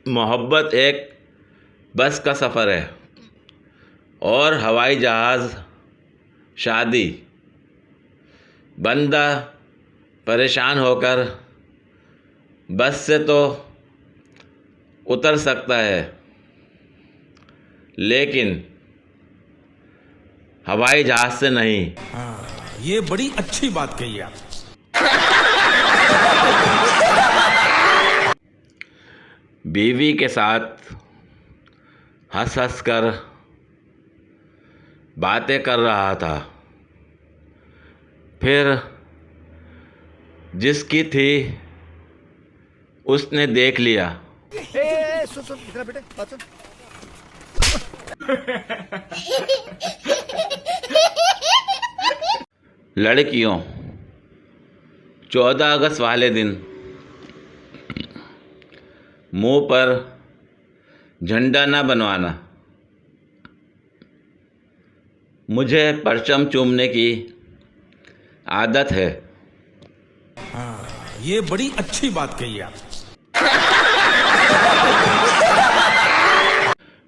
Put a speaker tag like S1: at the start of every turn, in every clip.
S1: मोहब्बत एक बस का सफ़र है और हवाई जहाज़ शादी। बंदा परेशान होकर बस से तो उतर सकता है, लेकिन हवाई जहाज़ से नहीं।
S2: ये बड़ी अच्छी बात कही आप।
S1: बीवी के साथ हंस हंस कर बातें कर रहा था, फिर जिसकी थी उसने देख लिया।
S3: सुन इधर बेटे बात सुन।
S1: लड़कियों, 14 अगस्त वाले दिन मुंह पर झंडा न बनवाना। मुझे परचम चूमने की आदत है।
S2: ये बड़ी अच्छी बात कही आप।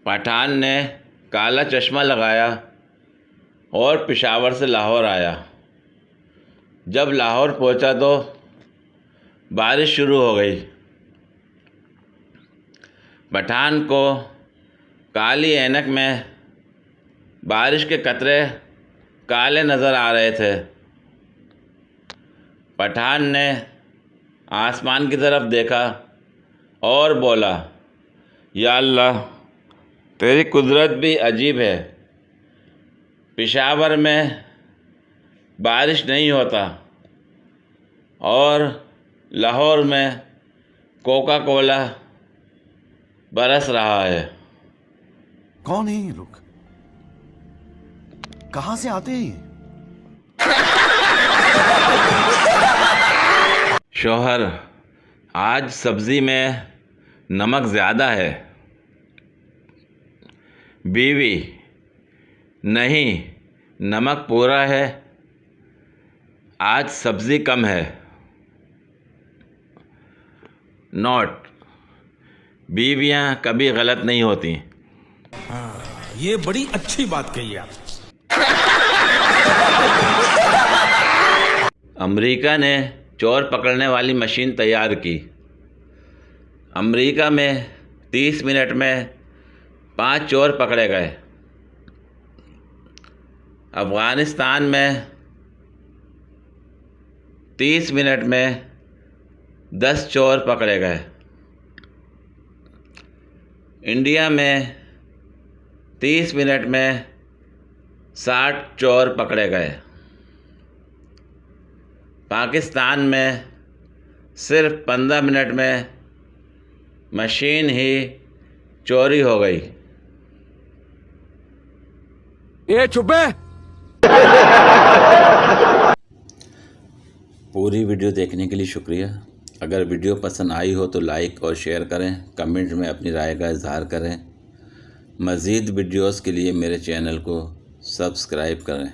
S1: पठान ने काला चश्मा लगाया और पेशावर से लाहौर आया। जब लाहौर पहुंचा तो बारिश शुरू हो गई। पठान को काली ऐनक में बारिश के कतरे काले नज़र आ रहे थे। पठान ने आसमान की तरफ देखा और बोला, या अल्लाह, तेरी कुदरत भी अजीब है। पेशावर में बारिश नहीं होता और लाहौर में कोका कोला बरस रहा है।
S3: कौन है ये लोग? कहां से आते हैं ये?
S1: शौहर, आज सब्ज़ी में नमक ज़्यादा है। बीवी, नहीं, नमक पूरा है, आज सब्ज़ी कम है। नोट: बीवियां कभी गलत नहीं होती।
S2: ये बड़ी अच्छी बात कही आप।
S1: अमेरिका ने चोर पकड़ने वाली मशीन तैयार की। अमेरिका में 30 मिनट में 5 चोर पकड़े गए। अफ़गानिस्तान में 30 मिनट में 10 चोर पकड़े गए। इंडिया में 30 मिनट में 60 चोर पकड़े गए। पाकिस्तान में सिर्फ 15 मिनट में मशीन ही चोरी हो गई।
S3: ये चुप है।
S1: पूरी वीडियो देखने के लिए शुक्रिया। अगर वीडियो पसंद आई हो तो लाइक और शेयर करें, कमेंट में अपनी राय का इजहार करें। मज़ीद वीडियोस के लिए मेरे चैनल को सब्सक्राइब करें।